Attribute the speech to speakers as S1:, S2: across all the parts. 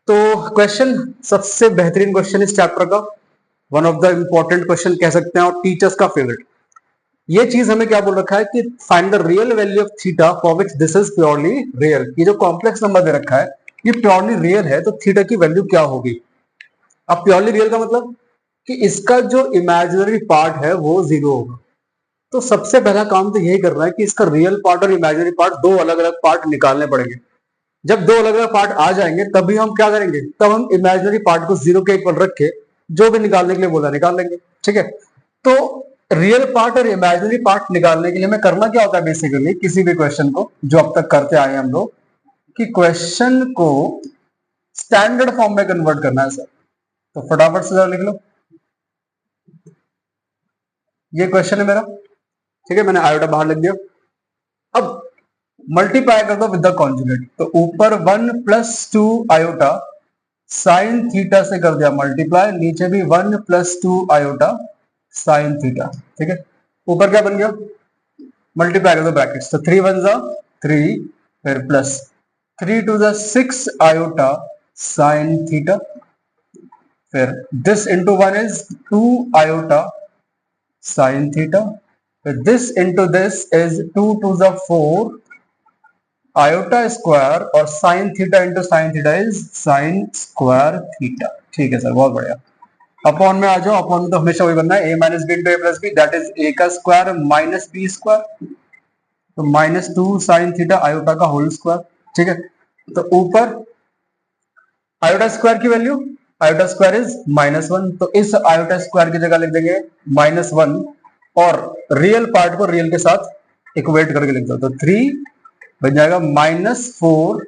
S1: तो क्वेश्चन सबसे बेहतरीन क्वेश्चन इस चैप्टर का, one of the important question कह सकते हैं और टीचर्स का फेवरेट। ये चीज हमें क्या बोल रखा है कि find the real value of theta for which this is purely real. ये जो कॉम्प्लेक्स नंबर दे रखा है ये प्योरली रियल है, तो थीटा की वैल्यू क्या होगी। अब प्योरली रियल का मतलब कि इसका जो इमेजिनरी पार्ट है वो जीरो होगा। तो सबसे पहला काम तो यही करना है कि इसका रियल पार्ट और इमेजिनरी पार्ट दो अलग अलग पार्ट निकालने पड़ेंगे। जब दो अलग अलग पार्ट आ जाएंगे तभी हम क्या करेंगे, तब हम इमेजिनरी पार्ट को जीरो के इक्वल रख के जो भी निकालने के लिए बोला निकाल लेंगे। ठीक है, तो रियल पार्ट और इमेजिनरी पार्ट निकालने के लिए हमें करना क्या होता है, बेसिकली किसी भी क्वेश्चन को जो अब तक करते आए हम लोग, कि क्वेश्चन को स्टैंडर्ड फॉर्म में कन्वर्ट करना है सर। तो फटाफट से लिख लो, ये क्वेश्चन है मेरा। ठीक है, मैंने आयोटा बाहर लिख दिया। अब मल्टीप्लाई कर दो विद द कॉन्जुगेट, तो ऊपर 1 + 2 आयोटा साइन थीटा से कर दिया मल्टीप्लाई, नीचे भी 1 + 2 आयोटा साइन थीटा। ठीक है, ऊपर क्या बन गया, मल्टीप्लाई कर दो ब्रैकेट्स, तो 3 1 जा 3, फिर प्लस 3 2 जा 6 आयोटा साइन थीटा, फिर this into 1 is 2 iota sine theta, फिर दिस इंटू दिस इज 2 2 जा 4 आयोटा स्क्वायर, और sine theta into sine theta is sine square theta. ठीक है सर, बहुत बढ़िया। अपॉन में आ जाओ, अपॉन में तो हमेशा वही बनना है, a - b into a + b that is a का स्क्वायर माइनस b स्क्वायर, तो -2 साइन थीटा आयोटा का होल स्क्वायर। ठीक है, तो ऊपर आयोटा स्क्वायर की वैल्यू, आयोटा स्क्वायर इज -1, तो इस आयोटा स्क्वायर की जगह लिख देंगे -1 और रियल पार्ट को रियल के साथ इक्वेट करके लिख दो, तो 3 बन जाएगा -4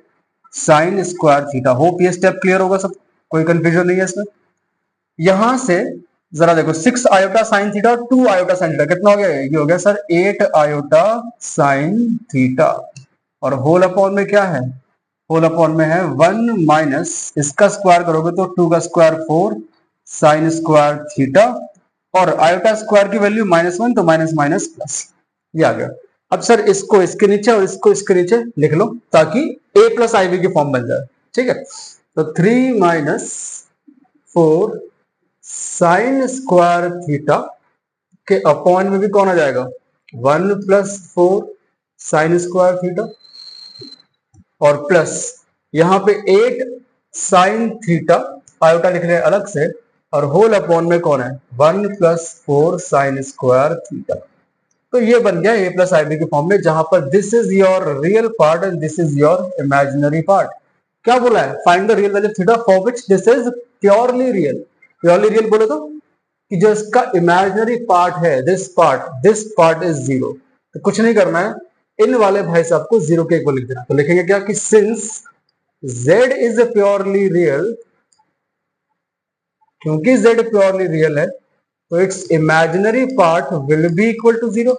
S1: साइन स्क्वायर थीटा। होप ये स्टेप क्लियर होगा सब, कोई कंफ्यूजन नहीं है इसमें। यहां से जरा देखो, 6 आयोटा साइन थीटा और 2 आयोटा साइन थीटा कितना हो गया, ये हो गया सर 8 आयोटा साइन थीटा, और होल अपॉन में क्या है, होल अपॉन में है 1 माइनस इसका स्क्वायर करोगे तो 2 का स्क्वायर 4 साइन स्क्वायर थीटा, और आयोटा स्क्वायर की वैल्यू -1, तो माइनस माइनस प्लस, ये आ गया। अब सर इसको इसके नीचे और इसको इसके नीचे लिख लो ताकि a + ib की फॉर्म बन जाए। ठीक है, तो 3 - 4 साइन स्क्वायर थीटा के अपॉन में भी कौन आ जाएगा, 1 + 4 साइन स्क्वायर थीटा, और प्लस यहां पे 8 साइन थीटा आयोटा लिख रहे हैं अलग से, और होल अपॉन में कौन है, 1 + 4 साइन स्क्वायर थीटा। तो ये बन गया a + ib की फॉर्म में, जहां पर this is your real part and this is your imaginary part. क्या बोला है, find the real value of theta for which this is purely real. Purely real बोले तो कि जो इसका इमेजिनरी पार्ट है, दिस पार्ट इज जीरो। तो कुछ नहीं करना है, इन वाले भाई साहब को जीरो के इक्वल लिख देना। तो लिखेंगे क्या कि since z is purely real, क्योंकि z प्योरली रियल है तो it's imaginary part will be equal to zero.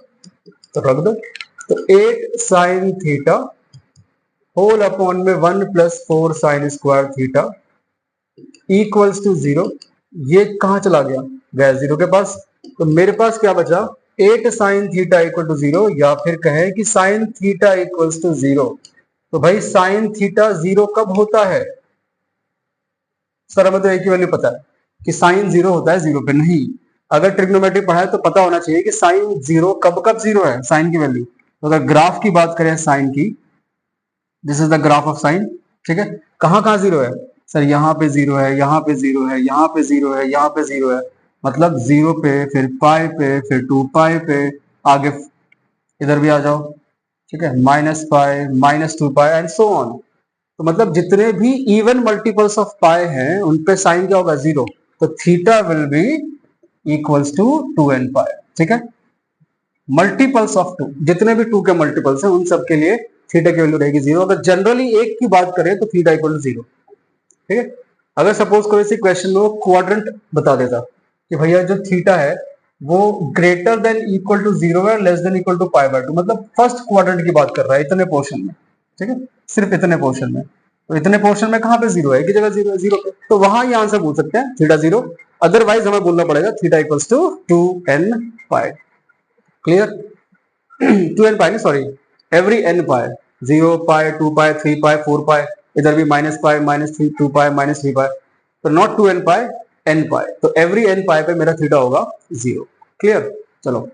S1: तो रख दो, तो 8 साइन थीटा होल अपॉन में 1 + 4 sine square theta equals to zero. ये कहां चला गया, गया जीरो के पास, तो मेरे पास क्या बचा, 8 sine theta equal to zero, या फिर कहें कि sine theta equals to zero. तो भाई साइन थीटा जीरो कब होता है सर, हमें तो एक ही वैल्यू पता है कि साइन जीरो होता है जीरो पे। नहीं, अगर ट्रिग्नोमेट्री पढ़ा है तो पता होना चाहिए कि साइन जीरो कब कब जीरो है, साइन की वैल्यू। तो अगर ग्राफ की बात करें साइन की, this is the graph of sine. ठीक है, कहां कहां जीरो है सर, यहाँ पे जीरो है, यहाँ पे जीरो है, यहाँ पे जीरो है, यहाँ पे जीरो है, मतलब जीरो पे, फिर पाई पे, फिर 2 पाई पे, आगे इधर भी आ जाओ। ठीक है, -पाई, -2 पाई एंड सो ऑन। तो मतलब जितने भी इवन मल्टीपल्स ऑफ पाई हैं उन पे साइन क्या होगा, जीरो। तो theta will be equals to 2n pi. ठीक है, मल्टीपल्स ऑफ 2, जितने भी 2 के मल्टीपल्स हैं उन सब के लिए थीटा की वैल्यू रहेगी जीरो। अगर जनरली एक की बात करें तो थीटा इक्वल टू जीरो। ठीक है, अगर सपोज करो इसी क्वेश्चन में वो क्वाड्रेंट बता देता कि भैया जो थीटा है वो greater than equal to zero है, लेस देन इक्वल टू π/2, मतलब फर्स्ट क्वाड्रेंट की बात कर रहा है इतने पोर्शन में। ठीक है, सिर्फ इतने पोर्शन में, तो इतने पोर्शन में कहां पे जीरो है, एक ही जगह जीरो है, जीरो पे, तो वहां ये आंसर पूछ सकते हैं थीटा जीरो। अदरवाइज हमें बोलना पड़ेगा theta equals to 2n pi. Clear, 2n pi नहीं, sorry, every n pi, 0 pi, 2 pi, 3 pi, 4 pi, इधर भी -पाई, -3, 2 पाई, -3 पाई, तो नॉट 2n पाई, n पाई, तो एवरी n पाई पे मेरा थीटा होगा 0। क्लियर? चलो,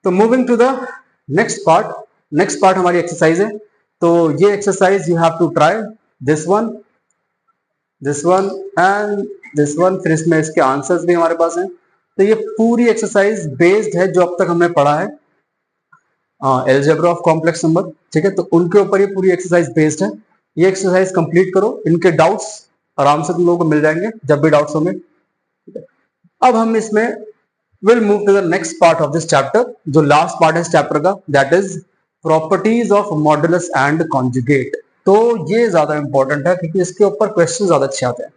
S1: तो moving to the next part हमारी एक्सरसाइज है। तो ये exercise you have to try this one and this one, फिर इसमें इसके आंसर्स भी हमारे पास हैं। तो ये पूरी एक्सरसाइज बेस्ड है जो अब तक हमने पढ़ा है अलजेब्रा ऑफ कॉम्प्लेक्स नंबर, ठीक है, तो उनके ऊपर ये पूरी एक्सरसाइज बेस्ड है। ये एक्सरसाइज कंप्लीट करो, इनके डाउट्स आराम से तुम लोगों को मिल जाएंगे जब भी डाउट्स होंगे। अब हम इसमें will move to the next part of this chapter, जो लास्ट पार्ट है इस चैप्टर का, that is properties of modulus and conjugate. तो ये ज्यादा इंपॉर्टेंट है क्योंकि इसके ऊपर क्वेश्चन ज्यादा अच्छे आते हैं।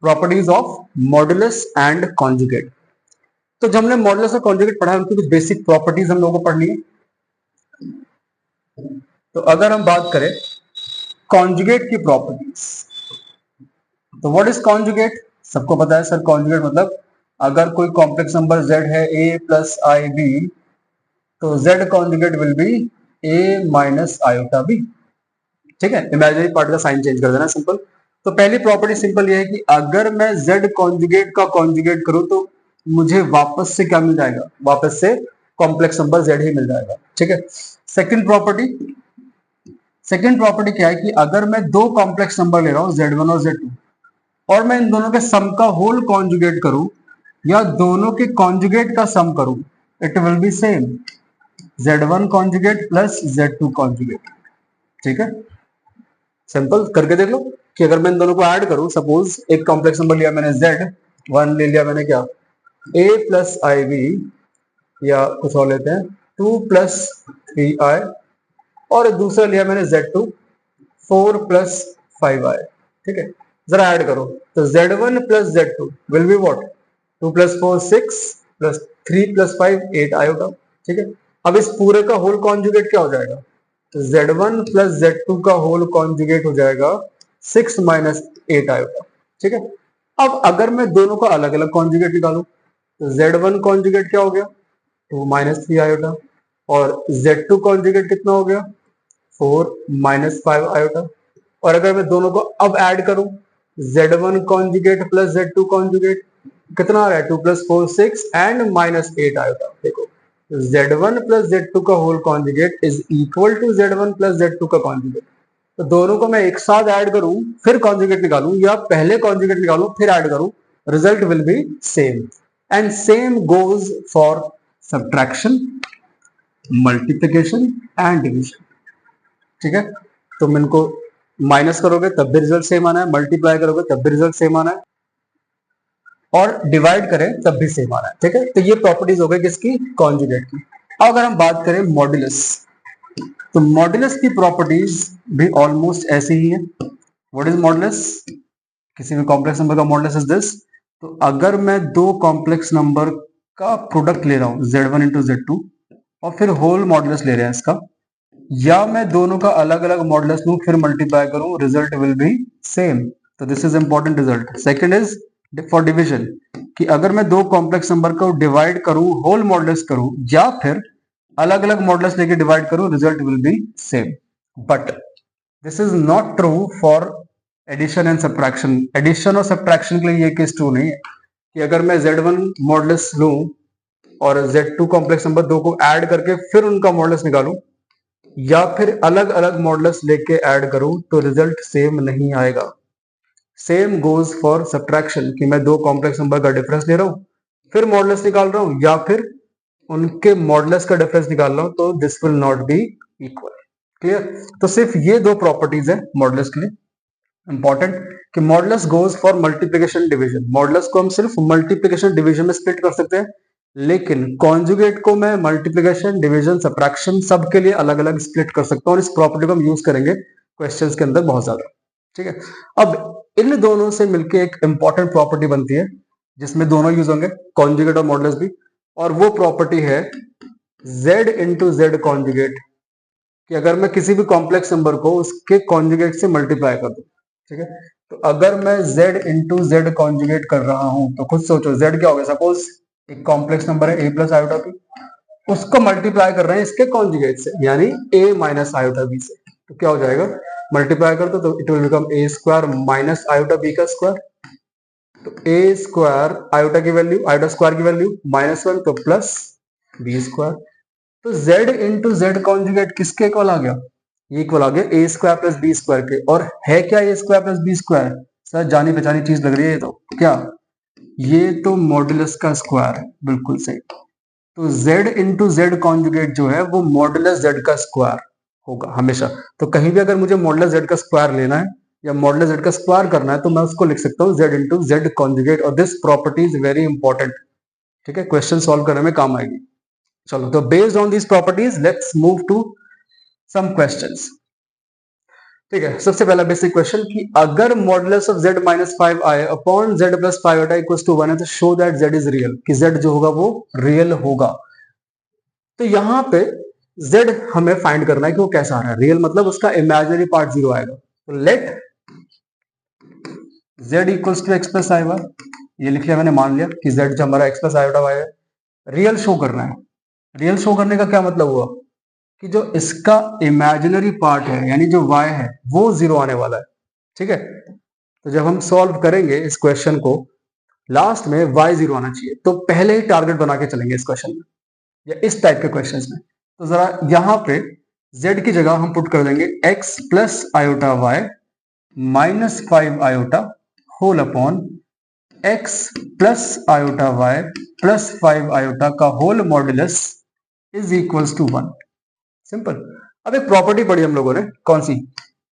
S1: Properties of modulus and conjugate. तो जब हमने मॉडुलस और कॉन्जुगेट पढ़ा है उनकी कुछ बेसिक प्रॉपर्टीज हम लोगों को पढ़नी है। तो अगर हम बात करें कॉन्जुगेट की प्रॉपर्टीज, तो व्हाट इज कॉन्जुगेट? सबको पता है सर, कॉन्जुगेट मतलब अगर कोई कॉम्प्लेक्स नंबर z है a प्लस आई बी, तो z conjugate will be a minus iota b। ठीक है, इमेजिनरी पार्ट का साइन चेंज कर देना, सिंपल। तो पहली प्रॉपर्टी सिंपल ये है कि अगर मैं z कॉन्जुगेट का कॉन्जुगेट करूं तो मुझे वापस से क्या मिल जाएगा? वापस से कॉम्प्लेक्स नंबर z ही मिल जाएगा। ठीक है, सेकंड प्रॉपर्टी क्या है कि अगर मैं दो कॉम्प्लेक्स नंबर ले रहा हूं z1 और z2 और मैं इन दोनों के सम का होल कॉन्जुगेट करूं या दोनों के कॉन्जुगेट का सम करूं, it will be same z1 conjugate plus z2 conjugate. ठीक है, सिंपल करके देख लो कि अगर मैं इन दोनों को ऐड करूं, सपोज एक कॉम्प्लेक्स नंबर लिया मैंने z1, ले लिया मैंने क्या a प्लस आई बी, या कुछ और लेते हैं 2 प्लस 3i, और दूसरा लिया मैंने z2 4 प्लस 5i। ठीक है, जरा ऐड करो तो z1 plus z2 will be what? 2 plus 4 6 plus 3 plus 5 8 iota. ठीक है, अब इस पूरे का होल कॉन्जुगेट क्या हो जाएगा? तो z1 प्लस z2 का होल कॉन्जुगेट हो जाएगा 6 माइनस 8 आयोटा। ठीक है, अब अगर मैं दोनों का अलग अलग कॉन्जुगेट निकालू तो z1 कॉन्जुगेट क्या हो गया? 2 माइनस 3 आयोटा, और z2 कॉन्जुगेट कितना हो गया? 4 माइनस 5 आयोटा। और अगर मैं दोनों को अब ऐड करूं z1 conjugate plus z2 conjugate कितना आ रहा है? 2 प्लस 4 6 एंड माइनस 8 आयोटा। देखो z1 प्लस z2 का whole conjugate is equal to z1 plus z2 का कॉन्जुगेट। तो दोनों को मैं एक साथ ऐड करूं फिर कॉन्जुगेट निकालूं, या पहले कॉन्जुगेट निकालूं फिर ऐड करूं, result will be same. And same goes for subtraction, multiplication and division. ठीक है, तुम इनको माइनस करोगे तब भी रिजल्ट सेम आना है, मल्टीप्लाई करोगे तब भी रिजल्ट सेम आना है, और डिवाइड करें तब भी सेम आना है। ठीक है, तो ये प्रॉपर्टीज हो गई किसकी? कॉन्जुगेट की। अब अगर हम बात करें मॉड्यूलस, तो मॉड्यूलस की प्रॉपर्टीज भी ऑलमोस्ट ऐसी ही है। What is modulus? किसी भी कॉम्प्लेक्स नंबर का मॉड्यूलस इज दिस। तो अगर मैं दो कॉम्प्लेक्स नंबर का प्रोडक्ट ले रहा हूं z1 इंटू z2 और फिर होल मॉड्यूलस ले रहे हैं इसका, या मैं दोनों का अलग अलग मॉडुलस लूं फिर मल्टीप्लाई करूं, रिजल्ट विल बी सेम। तो this is important result. Second is for division, कि अगर मैं दो कॉम्प्लेक्स नंबर को डिवाइड करूं, होल मॉडुलस करूं, या फिर अलग अलग मॉडुलस लेके डिवाइड करूं, result will be same. But this is not true for addition and subtraction. Addition और सब्ट्रैक्शन के लिए ये केस ट्रू नहीं है कि अगर मैं z1 मॉडुलस लूं और z2 कॉम्प्लेक्स नंबर दो को ऐड करके फिर उनका मॉडुलस निकालूं, या फिर अलग अलग मॉडुलस लेके ऐड करूं, तो रिजल्ट सेम नहीं आएगा। सेम गोज फॉर सब्ट्रैक्शन, कि मैं दो कॉम्प्लेक्स नंबर का डिफरेंस ले रहा हूं फिर मॉडुलस निकाल रहा हूं, या फिर उनके मॉडुलस का डिफरेंस निकाल रहा हूं, तो this will not be equal. Clear? तो सिर्फ ये दो प्रॉपर्टीज है मॉडुलस के लिए इंपॉर्टेंट, कि modulus goes for multiplication division. Modulus को हम सिर्फ मल्टीप्लिकेशन डिवीजन में स्प्लिट कर सकते हैं, लेकिन कॉन्जुगेट को मैं मल्टीप्लिकेशन डिवीजन सब्ट्रैक्शन सब के लिए अलग अलग स्प्लिट कर सकता हूं, और इस प्रॉपर्टी को हम यूज करेंगे क्वेश्चंस के अंदर बहुत ज्यादा। ठीक है, अब इन दोनों से मिलकर एक इंपॉर्टेंट प्रॉपर्टी बनती है जिसमें दोनों यूज होंगे, कॉन्जुगेट और मॉडुलस भी, और वो प्रॉपर्टी है z इंटू जेड कॉन्जुगेट, कि अगर मैं किसी भी कॉम्प्लेक्स नंबर को उसके कॉन्जुगेट से मल्टीप्लाई कर दूं। ठीक है, तो अगर मैं z इंटू जेड कॉन्जुगेट कर रहा हूं, तो खुद सोचो z क्या होगा? सपोज एक कॉम्प्लेक्स नंबर है a प्लस आयोटा b, उसको मल्टीप्लाई कर रहे हैं इसके कॉन्जुगेट से, यानी a माइनस आयोटा b से, तो क्या हो जाएगा? मल्टीप्लाई कर दो तो it will become a square minus iota b का स्क्वायर। तो ए स्क्वायर आयोटा की वैल्यू, आयोटा स्क्वायर की वैल्यू -1 तो प्लस बी स्क्वायर। तो z इंटू जेड कॉन्जुगेट किसके इक्वल आ गया? ये इक्वल आ गया a square plus b square के। और है क्या a square plus b square? Sir जानी पहचानी चीज लग रही है ये तो। क्या? ये तो मॉडुलस का स्क्वायर है, बिल्कुल सही। तो z इंटू जेड कॉन्जुगेट जो है वो मॉडुलस z का स्क्वायर होगा हमेशा। तो कहीं भी अगर मुझे मॉडुलस z का स्क्वायर लेना है या मॉडुलस z का स्क्वायर करना है तो मैं उसको लिख सकता हूँ z इंटू जेड कॉन्जुगेट। और this property is very important, ठीक है, क्वेश्चन सॉल्व करने में काम आएगी। चलो, तो based on this properties let's move to some questions. ठीक है, सबसे पहला बेसिक क्वेश्चन कि अगर मॉडुलस ऑफ z माइनस 5 आए अपॉन z प्लस 5 आटा इक्वल्स टू 1 है तो show that z is real, कि z जो होगा वो रियल होगा। तो यहां पे z हमें फाइंड करना है कि वो कैसा आ रहा है। रियल मतलब उसका इमेजिनरी पार्ट 0 आएगा। तो let z equals to x plus i y, ये लिख लिया मैंने, मान लिया कि z जो हमारा x प्लस आई वाई है। रियल शो करना है। रियल शो करने का क्या मतलब हुआ कि जो इसका इमेजिनरी पार्ट है यानी जो y है वो 0 आने वाला है। ठीक है, तो जब हम सॉल्व करेंगे इस क्वेश्चन को लास्ट में y 0 आना चाहिए। तो पहले ही टारगेट बना के चलेंगे इस क्वेश्चन में या इस टाइप के क्वेश्चंस में। तो जरा यहां पे z की जगह हम पुट कर देंगे x plus iota y minus 5 iota whole upon x plus iota y plus 5 iota का whole modulus is equals to 1। Simple. अब एक प्रॉपर्टी पढ़ी हम लोगों ने, कौन सी,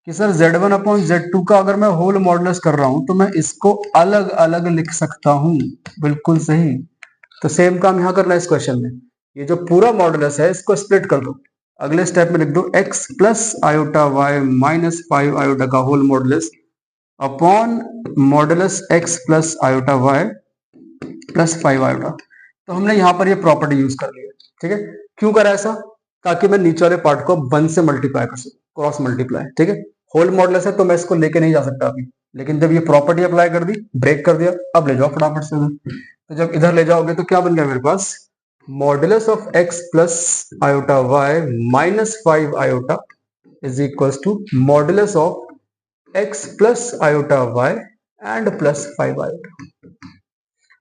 S1: कि सर z1 अपॉन z2 का अगर मैं होल मॉडुलस कर रहा हूं तो मैं इसको अलग अलग लिख सकता हूं। बिल्कुल सही। तो सेम काम यहां करना है इस क्वेश्चन में। ये जो पूरा मॉडुलस है इसको स्प्लिट कर दो। अगले स्टेप में लिख दो x plus iota y minus 5 iota का whole modulus upon modulus x plus iota y plus 5 iota. तो हमने यहां पर ये प्रॉपर्टी यूज कर ली है। ठीक है, क्यों करा ऐसा? ताकि मैं नीचे वाले पार्ट को 1 से मल्टीप्लाई कर सकूं, क्रॉस मल्टीप्लाई। ठीक है, होल मॉडुलस है तो मैं इसको लेके नहीं जा सकता अभी, लेकिन जब ये प्रॉपर्टी अप्लाई कर दी, ब्रेक कर दिया, अब ले जाओ फटाफट से उधर। तो जब इधर ले जाओगे तो क्या बन गया मेरे पास, modulus of x plus iota y minus 5 iota is equals to modulus of x plus iota y and plus 5 iota.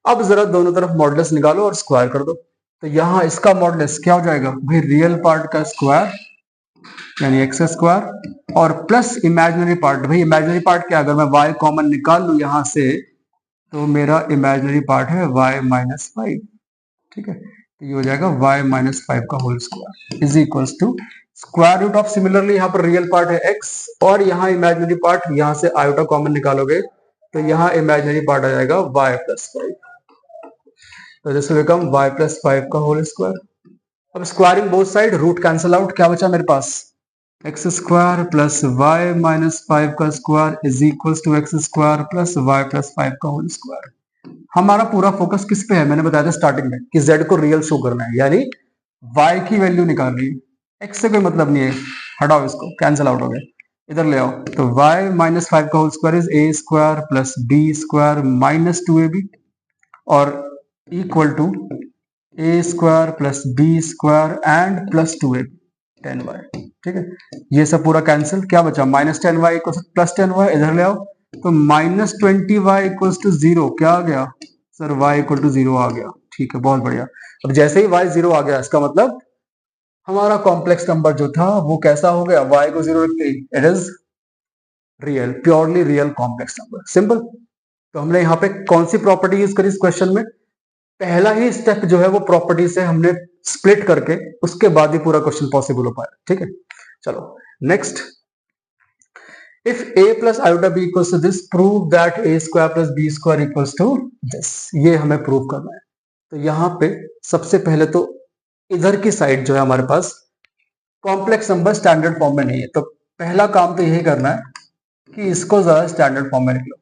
S1: अब जरा दोनों तरफ मॉडुलस निकालो और स्क्वायर कर दो। तो यहां इसका मॉडुलस क्या हो जाएगा भाई, रियल पार्ट का स्क्वायर यानी एक्स स्क्वायर और प्लस इमेजिनरी पार्ट। भाई इमेजिनरी पार्ट क्या, अगर मैं y कॉमन निकाल लूं यहां से तो मेरा इमेजिनरी पार्ट है y माइनस 5। ठीक है, तो ये हो जाएगा y माइनस 5 का whole square is equals to square root of, similarly यहाँ पर रियल पार्ट है x और यहाँ इमेजिनरी पार्ट, यहां से आयोटा कॉमन निकालोगे तो यहाँ इमेजिनरी पार्ट आ जाएगा y प्लस 5। तो this will become y plus 5 का होल स्क्वायर। अब squaring both side, root cancel out, क्या बचा मेरे पास, x square plus y minus 5 का square is equals to x square plus y plus 5 का होल स्क्वायर। हमारा पूरा फोकस किस पे है, मैंने बताया था स्टार्टिंग में कि z को रियल शो करना है, यानी y की वैल्यू निकालनी है। x से कोई मतलब नहीं है, हटाओ इसको, कैंसिल आउट हो गया, इधर ले आओ। तो y माइनस 5 का whole square is a square plus b square minus 2ab और equal to a square plus b square and plus 2ab 10y। ठीक है, ये सब पूरा कैंसिल, क्या बचा, minus 10y equal plus 10y, इधर ले आओ। तो माइनस 20y इक्वल टू 0, क्या आ गया सर, y इक्वल टू 0 आ गया। ठीक है, बहुत बढ़िया। अब जैसे ही y 0 आ गया इसका मतलब हमारा कॉम्प्लेक्स नंबर जो था वो कैसा हो गया, y को 0 रखते ही it is real, purely real complex number. Simple. तो हमने यहाँ पे कौन सी प्रॉपर्टी यूज करी इस क्वेश्चन में, पहला ही स्टेप जो है वो प्रॉपर्टी से हमने स्प्लिट करके उसके बाद ही पूरा क्वेश्चन पॉसिबल हो पाया। ठीक है, चलो next, if a plus iota b equals to this prove that a square plus b square equals to this. ये हमें प्रूव करना है। तो यहां पे सबसे पहले तो इधर की साइड जो है हमारे पास कॉम्प्लेक्स नंबर स्टैंडर्ड फॉर्म में नहीं है, तो पहला काम तो यही करना है कि इसको जरा स्टैंडर्ड फॉर्म में लिख लो।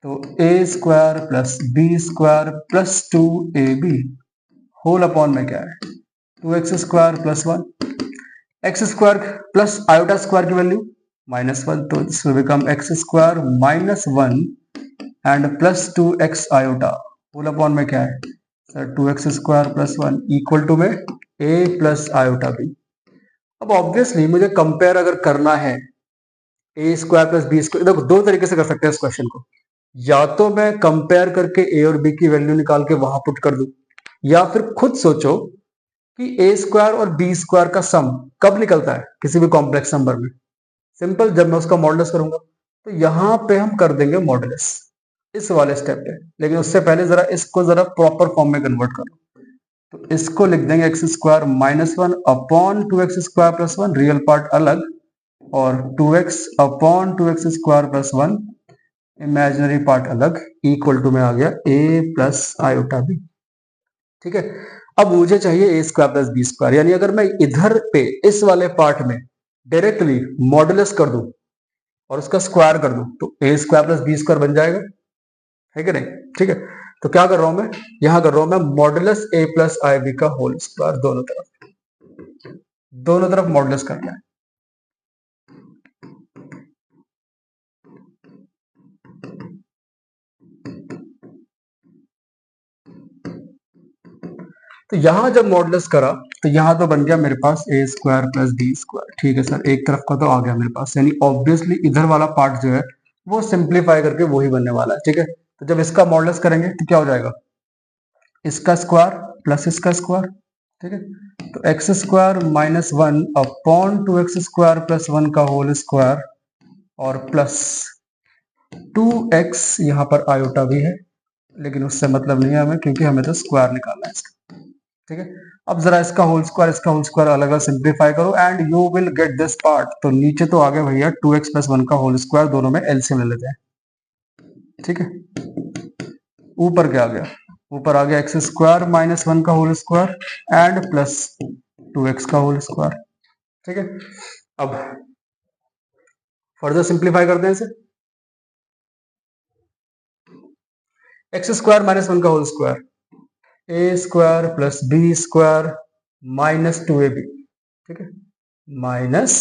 S1: तो a square plus b square plus 2ab whole upon में क्या है, 2x square plus 1, x square plus iota square की वैल्यू -1, तो this will become x square minus 1 and plus 2x iota whole upon में क्या है sir, 2x square plus 1 equal to में a plus iota b। अब obviously मुझे compare अगर करना है a square plus b square. देखो दो तरीके से कर सकते हैं इस क्वेश्चन को, या तो मैं कंपेयर करके ए और बी की वैल्यू निकाल के वहां पुट कर दूं, या फिर खुद सोचो कि ए स्क्वायर और बी स्क्वायर का सम कब निकलता है किसी भी कॉम्प्लेक्स नंबर में। सिंपल, जब मैं उसका मॉडुलस करूंगा। तो यहां पे हम कर देंगे मॉडुलस इस वाले स्टेप पे, लेकिन उससे पहले जरा इसको जरा प्रॉपर फॉर्म में कन्वर्ट कर लो। तो इसको लिख देंगे x square minus one upon two x square plus one, real part अलग, और 2x upon two x square plus one imaginary part अलग, इक्वल टू में आ गया a प्लस आयोटा बी। ठीक है, अब मुझे चाहिए ए स्क्वायर प्लस बी स्क्वायर, यानी अगर मैं इधर पे इस वाले पार्ट में डायरेक्टली मॉडुलस कर दूं और उसका स्क्वायर कर दूं तो a square plus b square बन जाएगा, है कि नहीं। ठीक है, तो क्या कर रहा हूं मैं, यहां कर रहा हूं मैं मॉडुलस ए प्लस आई बी का होल स्क्वायर, दोनों तरफ मॉडुलस करना है। तो यहां जब मॉडुलस करा तो यहां तो बन गया मेरे पास ए स्क्वायर प्लस बी स्क्वायर। ठीक है सर, एक तरफ का तो आ गया मेरे पास, यानी ऑब्वियसली इधर वाला पार्ट जो है वो सिंप्लीफाई करके वही बनने वाला है। ठीक है, तो जब इसका मॉडुलस करेंगे तो क्या हो जाएगा, इसका स्क्वायर प्लस इसका स्क्वायर। ठीक है, तो x square minus one upon two x square plus one का होल स्क्वायर, और प्लस 2x, यहाँ पर आयोटा भी है लेकिन उससे मतलब नहीं है हमें, क्योंकि हमें तो स्क्वायर निकालना है इसका। ठीक है, अब जरा इसका होल स्क्वायर अलग अलग सिंप्लीफाई करो and you will get this part. तो नीचे तो आ गया भैया 2x प्लस वन का होल स्क्वायर, दोनों में एलसीएम ले लेते हैं। ठीक है, ऊपर क्या आ गया, ऊपर आ गया एक्स स्क्वायर माइनस वन का whole square and plus 2x का होल स्क्वायर। ठीक है, अब फर्दर सिंप्लीफाई करते हैं इसे, एक्स स्क्वायर माइनस वन का whole square, a square plus b square minus two a b. ठीक है, माइनस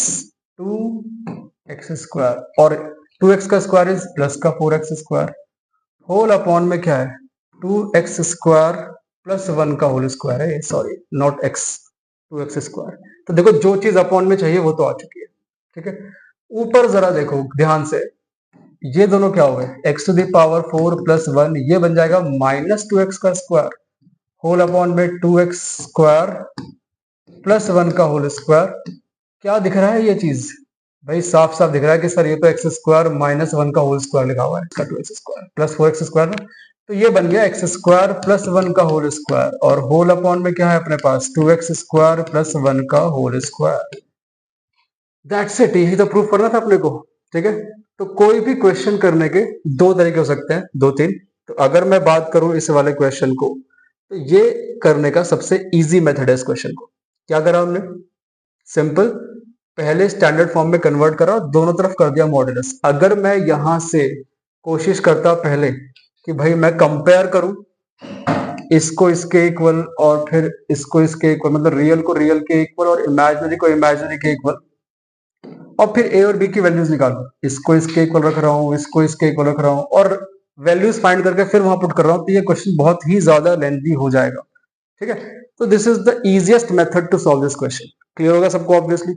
S1: 2x स्क्वायर, और 2x का स्क्वायर इज प्लस का 4x स्क्वायर, होल अपॉन में क्या है 2x स्क्वायर प्लस वन का होल स्क्वायर है, sorry not x, 2x square. तो देखो जो चीज अपॉन में चाहिए वो तो आ चुकी है। ठीक है, ऊपर जरा देखो ध्यान से, ये दोनों क्या हो गए, x to the power 4 plus one, ये बन जाएगा माइनस 2x का स्क्वायर, होल अपॉन में 2x स्क्वायर प्लस वन का होल स्क्वायर। क्या दिख रहा है ये चीज, भाई साफ साफ दिख रहा है कि सर ये तो एक्स स्क्वायर माइनस वन का होल स्क्वायर लिखा हुआ है, इसका 2x square plus 4x square ना, तो ये बन गया एक्स स्क्वायर प्लस वन का होल स्क्वायर, और होल अपॉन में क्या है अपने पास 2x स्क्वायर प्लस वन का होल स्क्वायर। दैट्स इट, यही तो प्रूफ करना था अपने को। ठीक है, तो कोई भी क्वेश्चन करने के दो तरीके हो सकते हैं, दो तीन। तो अगर मैं बात करूं इस वाले क्वेश्चन को, तो ये करने का सबसे इजी मेथड है इस क्वेश्चन को। क्या करा हमने, सिंपल, पहले स्टैंडर्ड फॉर्म में कन्वर्ट करा, दोनों तरफ कर दिया मॉडुलस। अगर मैं यहां से कोशिश करता पहले कि भाई मैं कंपेयर करूं इसको इसके इक्वल और फिर इसको इसके इक्वल, मतलब रियल को रियल के इक्वल और इमेजिनरी को इमेजिनरी के इक्वल, और फिर ए और बी की वैल्यूज निकालो, इसको इसके इक्वल रख रहा हूँ, इसको इसके इक्वल रख रहा हूँ, और वैल्यूज फाइंड करके फिर वहां पुट कर रहा हूँ, तो ये क्वेश्चन बहुत ही ज्यादा लेंथी हो जाएगा। ठीक है, तो this is the easiest method to solve this question. Clear होगा सबको ऑब्वियसली।